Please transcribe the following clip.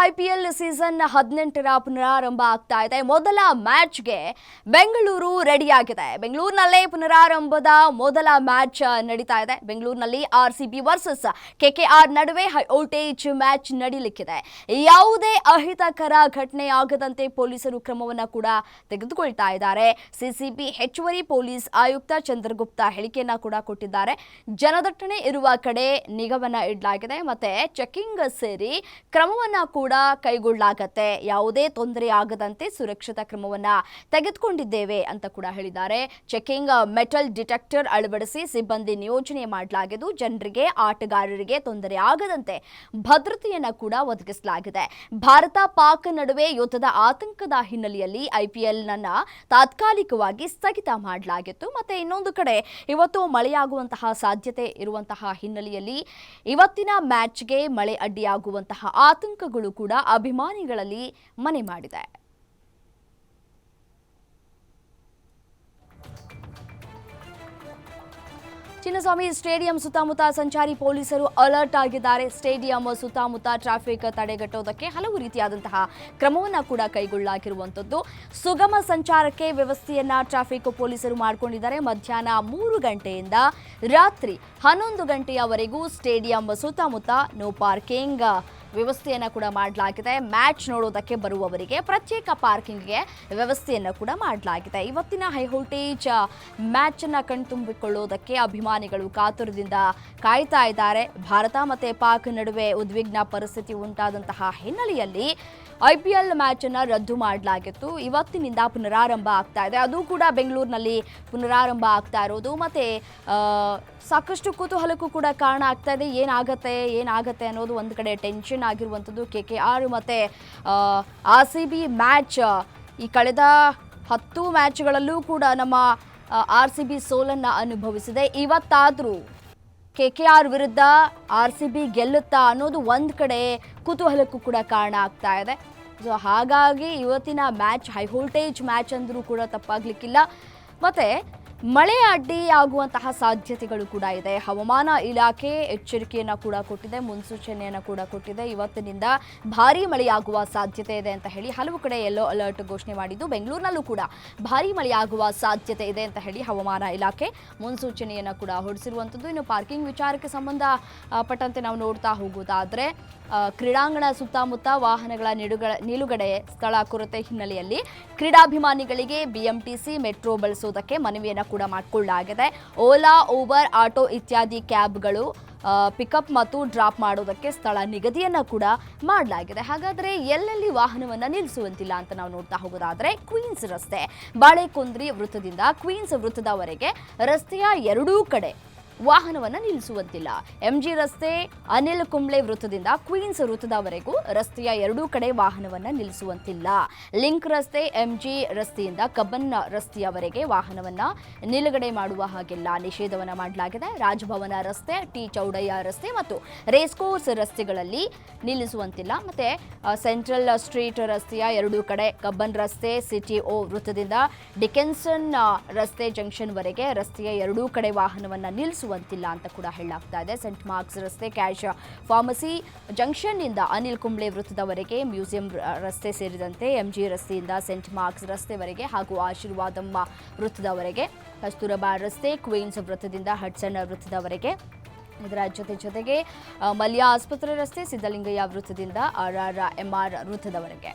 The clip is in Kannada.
ಐಪಿಎಲ್ ಸೀಸನ್ 18ರ ಪುನರಾರಂಭ ಆಗ್ತಾ ಇದೆ. ಮೊದಲ ಮ್ಯಾಚ್ಗೆ ಬೆಂಗಳೂರು ರೆಡಿಯಾಗಿದೆ. ಬೆಂಗಳೂರಿನಲ್ಲೇ ಪುನರಾರಂಭದ ಮೊದಲ ಮ್ಯಾಚ್ ನಡೀತಾ ಇದೆ. ಬೆಂಗಳೂರಿನಲ್ಲಿ ಆರ್ಸಿಬಿ ವರ್ಸಸ್ ಕೆಕೆಆರ್ ನಡುವೆ ಹೈ ವೋಲ್ಟೇಜ್ ಮ್ಯಾಚ್ ನಡೀಲಿಕ್ಕಿದೆ. ಯಾವುದೇ ಅಹಿತಕರ ಘಟನೆ ಆಗದಂತೆ ಪೊಲೀಸರು ಕ್ರಮವನ್ನು ಕೂಡ ತೆಗೆದುಕೊಳ್ತಾ ಇದ್ದಾರೆ. ಸಿಸಿಬಿ ಹೆಚ್ಚುವರಿ ಪೊಲೀಸ್ ಆಯುಕ್ತ ಚಂದ್ರಗುಪ್ತ ಹೇಳಿಕೆಯನ್ನ ಕೂಡ ಕೊಟ್ಟಿದ್ದಾರೆ. ಜನದಟ್ಟಣೆ ಇರುವ ಕಡೆ ನಿಗಾವನ್ನ ಇಡಲಾಗಿದೆ, ಮತ್ತೆ ಚೆಕಿಂಗ್ ಸೇರಿ ಕ್ರಮವನ್ನ ಕೂಡ ಕೈಗೊಳ್ಳಲಾಗುತ್ತೆ. ಯಾವುದೇ ತೊಂದರೆ ಆಗದಂತೆ ಸುರಕ್ಷತಾ ಕ್ರಮವನ್ನ ತೆಗೆದುಕೊಂಡಿದ್ದೇವೆ ಅಂತ ಕೂಡ ಹೇಳಿದ್ದಾರೆ. ಚೆಕಿಂಗ್ ಮೆಟಲ್ ಡಿಟೆಕ್ಟರ್ ಅಳವಡಿಸಿ ಸಿಬ್ಬಂದಿ ನಿಯೋಜನೆ ಮಾಡಲಾಗಿದ್ದು ಜನರಿಗೆ ಆಟಗಾರರಿಗೆ ತೊಂದರೆ ಆಗದಂತೆ ಭದ್ರತೆಯನ್ನ ಕೂಡ ಒದಗಿಸಲಾಗಿದೆ. ಭಾರತ ಪಾಕ್ ನಡುವೆ ಯುದ್ಧದ ಆತಂಕದ ಹಿನ್ನೆಲೆಯಲ್ಲಿ ಐಪಿಎಲ್ನನ್ನ ತಾತ್ಕಾಲಿಕವಾಗಿ ಸ್ಥಗಿತ ಮಾಡಲಾಗಿತ್ತು. ಮತ್ತೆ ಇನ್ನೊಂದು ಕಡೆ ಇವತ್ತು ಮಳೆಯಾಗುವಂತಹ ಸಾಧ್ಯತೆ ಇರುವಂತಹ ಹಿನ್ನೆಲೆಯಲ್ಲಿ ಇವತ್ತಿನ ಮ್ಯಾಚ್ಗೆ ಮಳೆ ಅಡ್ಡಿಯಾಗುವಂತಹ ಆತಂಕಗಳು ಕೂಡ ಅಭಿಮಾನಿಗಳಲ್ಲಿ ಮನೆ ಮಾಡಿದೆ. ಚಿನ್ನಸ್ವಾಮಿ ಸ್ಟೇಡಿಯಂ ಸುತ್ತಮುತ್ತ ಸಂಚಾರಿ ಪೊಲೀಸರು ಅಲರ್ಟ್ ಆಗಿದ್ದಾರೆ. ಸ್ಟೇಡಿಯಂ ಸುತ್ತಮುತ್ತ ಟ್ರಾಫಿಕ್ ತಡೆಗಟ್ಟುವುದಕ್ಕೆ ಹಲವು ರೀತಿಯಾದಂತಹ ಕ್ರಮವನ್ನು ಕೂಡ ಕೈಗೊಳ್ಳಲಾಗಿರುವಂಥದ್ದು. ಸುಗಮ ಸಂಚಾರಕ್ಕೆ ವ್ಯವಸ್ಥೆಯನ್ನ ಟ್ರಾಫಿಕ್ ಪೊಲೀಸರು ಮಾಡಿಕೊಂಡಿದ್ದಾರೆ. ಮಧ್ಯಾಹ್ನ 3 ಗಂಟೆಯಿಂದ ರಾತ್ರಿ 11 ಗಂಟೆಯವರೆಗೂ ಸ್ಟೇಡಿಯಂ ಸುತ್ತಮುತ್ತ ನೋ ಪಾರ್ಕಿಂಗ್ ವ್ಯವಸ್ಥೆಯನ್ನು ಕೂಡ ಮಾಡಲಾಗಿದೆ. ಮ್ಯಾಚ್ ನೋಡೋದಕ್ಕೆ ಬರುವವರಿಗೆ ಪ್ರತ್ಯೇಕ ಪಾರ್ಕಿಂಗ್ಗೆ ವ್ಯವಸ್ಥೆಯನ್ನು ಕೂಡ ಮಾಡಲಾಗಿದೆ. ಇವತ್ತಿನ ಹೈ ವೋಲ್ಟೇಜ್ ಮ್ಯಾಚ್ ಅನ್ನು ಕಣ್ತುಂಬಿಕೊಳ್ಳೋದಕ್ಕೆ ಅಭಿಮಾನಿಗಳು ಕಾತುರದಿಂದ ಕಾಯ್ತಾ ಇದ್ದಾರೆ. ಭಾರತ ಮತ್ತು ಪಾಕ್ ನಡುವೆ ಉದ್ವಿಗ್ನ ಪರಿಸ್ಥಿತಿ ಉಂಟಾದಂತಹ ಹಿನ್ನೆಲೆಯಲ್ಲಿ ಐಪಿಎಲ್ ಮ್ಯಾಚ್ ಅನ್ನು ರದ್ದು ಮಾಡಲಾಗಿತ್ತು. ಇವತ್ತಿನಿಂದ ಪುನರಾರಂಭ ಆಗ್ತಾ ಇದೆ. ಅದು ಕೂಡ ಬೆಂಗಳೂರಿನಲ್ಲಿ ಪುನರಾರಂಭ ಆಗ್ತಾ ಇರೋದು ಮತ್ತೆ ಸಾಕಷ್ಟು ಕುತೂಹಲಕ್ಕೂ ಕೂಡ ಕಾರಣ ಆಗ್ತಾ ಇದೆ. ಏನಾಗತ್ತೆ ಅನ್ನೋದು ಒಂದು ಕಡೆ ಟೆನ್ಷನ್ ಆಗಿರುವಂಥದ್ದು. ಕೆಕೆಆರ್ ಮತ್ತು ಆರ್ಸಿಬಿ ಮ್ಯಾಚ್ ಈ ಕಳೆದ 10 ಮ್ಯಾಚ್ಗಳಲ್ಲೂ ಕೂಡ ನಮ್ಮ ಆರ್ಸಿಬಿ ಸೋಲನ್ನು ಅನುಭವಿಸಿದೆ. ಇವತ್ತಾದರೂ ಕೆಕೆಆರ್ ವಿರುದ್ಧ ಆರ್ಸಿಬಿ ಗೆಲ್ಲುತ್ತಾ ಅನ್ನೋದು ಒಂದು ಕಡೆ ಕುತೂಹಲಕ್ಕೂ ಕೂಡ ಕಾರಣ ಆಗ್ತಾ ಇದೆ. ಸೊ ಹಾಗಾಗಿ ಇವತ್ತಿನ ಮ್ಯಾಚ್ ಹೈ ವೋಲ್ಟೇಜ್ ಮ್ಯಾಚ್ ಅಂದರೂ ಕೂಡ ತಪ್ಪಾಗಲಿಕ್ಕಿಲ್ಲ. ಮತ್ತು ಮಳೆ ಅಡ್ಡಿಯಾಗುವಂತಹ ಸಾಧ್ಯತೆಗಳು ಕೂಡ ಇದೆ. ಹವಾಮಾನ ಇಲಾಖೆ ಎಚ್ಚರಿಕೆಯನ್ನು ಕೂಡ ಕೊಟ್ಟಿದೆ, ಮುನ್ಸೂಚನೆಯನ್ನು ಕೂಡ ಕೊಟ್ಟಿದೆ. ಇವತ್ತಿನಿಂದ ಭಾರೀ ಮಳೆಯಾಗುವ ಸಾಧ್ಯತೆ ಇದೆ ಅಂತ ಹೇಳಿ ಹಲವು ಕಡೆ ಯೆಲ್ಲೋ ಅಲರ್ಟ್ ಘೋಷಣೆ ಮಾಡಿದ್ದು, ಬೆಂಗಳೂರಿನಲ್ಲೂ ಕೂಡ ಭಾರೀ ಮಳೆಯಾಗುವ ಸಾಧ್ಯತೆ ಇದೆ ಅಂತ ಹೇಳಿ ಹವಾಮಾನ ಇಲಾಖೆ ಮುನ್ಸೂಚನೆಯನ್ನು ಕೂಡ ಹೊರಡಿಸಿರುವಂಥದ್ದು. ಇನ್ನು ಪಾರ್ಕಿಂಗ್ ವಿಚಾರಕ್ಕೆ ಸಂಬಂಧಪಟ್ಟಂತೆ ನಾವು ನೋಡ್ತಾ ಹೋಗೋದಾದರೆ ಕ್ರೀಡಾಂಗಣ ಸುತ್ತಮುತ್ತ ವಾಹನಗಳ ನಿಲುಗಡೆ ಸ್ಥಳ ಕೊರತೆ ಹಿನ್ನೆಲೆಯಲ್ಲಿ ಕ್ರೀಡಾಭಿಮಾನಿಗಳಿಗೆ ಬಿಎಂಟಿಸಿ ಮೆಟ್ರೋ ಬಳಸೋದಕ್ಕೆ ಮನವಿಯನ್ನು ಕೂಡ ಮಾಡಿಕೊಳ್ಳಲಾಗಿದೆ. ಓಲಾ, ಊಬರ್, ಆಟೋ ಇತ್ಯಾದಿ ಕ್ಯಾಬ್ಗಳು ಪಿಕಪ್ ಮತ್ತು ಡ್ರಾಪ್ ಮಾಡೋದಕ್ಕೆ ಸ್ಥಳ ನಿಗದಿಯನ್ನು ಕೂಡ ಮಾಡಲಾಗಿದೆ. ಹಾಗಾದರೆ ಎಲ್ಲೆಲ್ಲಿ ವಾಹನವನ್ನು ನಿಲ್ಲಿಸುವಂತಿಲ್ಲ ಅಂತ ನಾವು ನೋಡ್ತಾ ಹೋಗೋದಾದರೆ ಕ್ವೀನ್ಸ್ ರಸ್ತೆ, ಬಾಳೆಕುಂದ್ರಿ ವೃತ್ತದಿಂದ ಕ್ವೀನ್ಸ್ ವೃತ್ತದವರೆಗೆ ರಸ್ತೆಯ ಎರಡೂ ಕಡೆ ವಾಹನವನ್ನು ನಿಲ್ಲಿಸುವಂತಿಲ್ಲ. ಎಂಜಿ ರಸ್ತೆ, ಅನಿಲ್ ಕುಂಬ್ಳೆ ವೃತ್ತದಿಂದ ಕ್ವೀನ್ಸ್ ವೃತ್ತದವರೆಗೂ ರಸ್ತೆಯ ಎರಡೂ ಕಡೆ ವಾಹನವನ್ನು ನಿಲ್ಲಿಸುವಂತಿಲ್ಲ. ಲಿಂಕ್ ರಸ್ತೆ, ಎಂಜಿ ರಸ್ತೆಯಿಂದ ಕಬ್ಬನ್ ರಸ್ತೆಯವರೆಗೆ ವಾಹನವನ್ನು ನಿಲುಗಡೆ ಮಾಡುವ ಹಾಗೆಲ್ಲ ನಿಷೇಧವನ್ನು ಮಾಡಲಾಗಿದೆ. ರಾಜಭವನ ರಸ್ತೆ, ಟಿ ಚೌಡಯ್ಯ ರಸ್ತೆ ಮತ್ತು ರೇಸ್ಕೋರ್ಸ್ ರಸ್ತೆಗಳಲ್ಲಿ ನಿಲ್ಲಿಸುವಂತಿಲ್ಲ. ಮತ್ತು ಸೆಂಟ್ರಲ್ ಸ್ಟ್ರೀಟ್ ರಸ್ತೆಯ ಎರಡೂ ಕಡೆ, ಕಬ್ಬನ್ ರಸ್ತೆ, ಸಿಟಿಒ ವೃತ್ತದಿಂದ ಡಿಕೆನ್ಸನ್ ರಸ್ತೆ ಜಂಕ್ಷನ್ವರೆಗೆ ರಸ್ತೆಯ ಎರಡೂ ಕಡೆ ವಾಹನವನ್ನು ನಿಲ್ಲಿಸುವಂತಿಲ್ಲ ಅಂತ ಕೂಡ ಹೇಳಲಾಗ್ತಾ ಇದೆ. ಸೆಂಟ್ ಮಾರ್ಕ್ಸ್ ರಸ್ತೆ, ಕ್ಯಾಶ್ ಫಾರ್ಮಸಿ ಜಂಕ್ಷನ್ನಿಂದ ಅನಿಲ್ ಕುಂಬ್ಳೆ ವೃತ್ತದವರೆಗೆ, ಮ್ಯೂಸಿಯಂ ರಸ್ತೆ ಸೇರಿದಂತೆ ಎಂಜಿ ರಸ್ತೆಯಿಂದ ಸೆಂಟ್ ಮಾರ್ಕ್ಸ್ ರಸ್ತೆವರೆಗೆ ಹಾಗೂ ಆಶೀರ್ವಾದಮ್ಮ ವೃತ್ತದವರೆಗೆ, ಕಸ್ತೂರಬಾ ರಸ್ತೆ, ಕ್ವೀನ್ಸ್ ವೃತ್ತದಿಂದ ಹಡ್ಸನ್ ವೃತ್ತದವರೆಗೆ, ಇದರ ಜೊತೆಗೆ ಮಲ್ಯ ಆಸ್ಪತ್ರೆ ರಸ್ತೆ, ಸಿದ್ದಲಿಂಗಯ್ಯ ವೃತ್ತದಿಂದ RRMR ವೃತ್ತದವರೆಗೆ.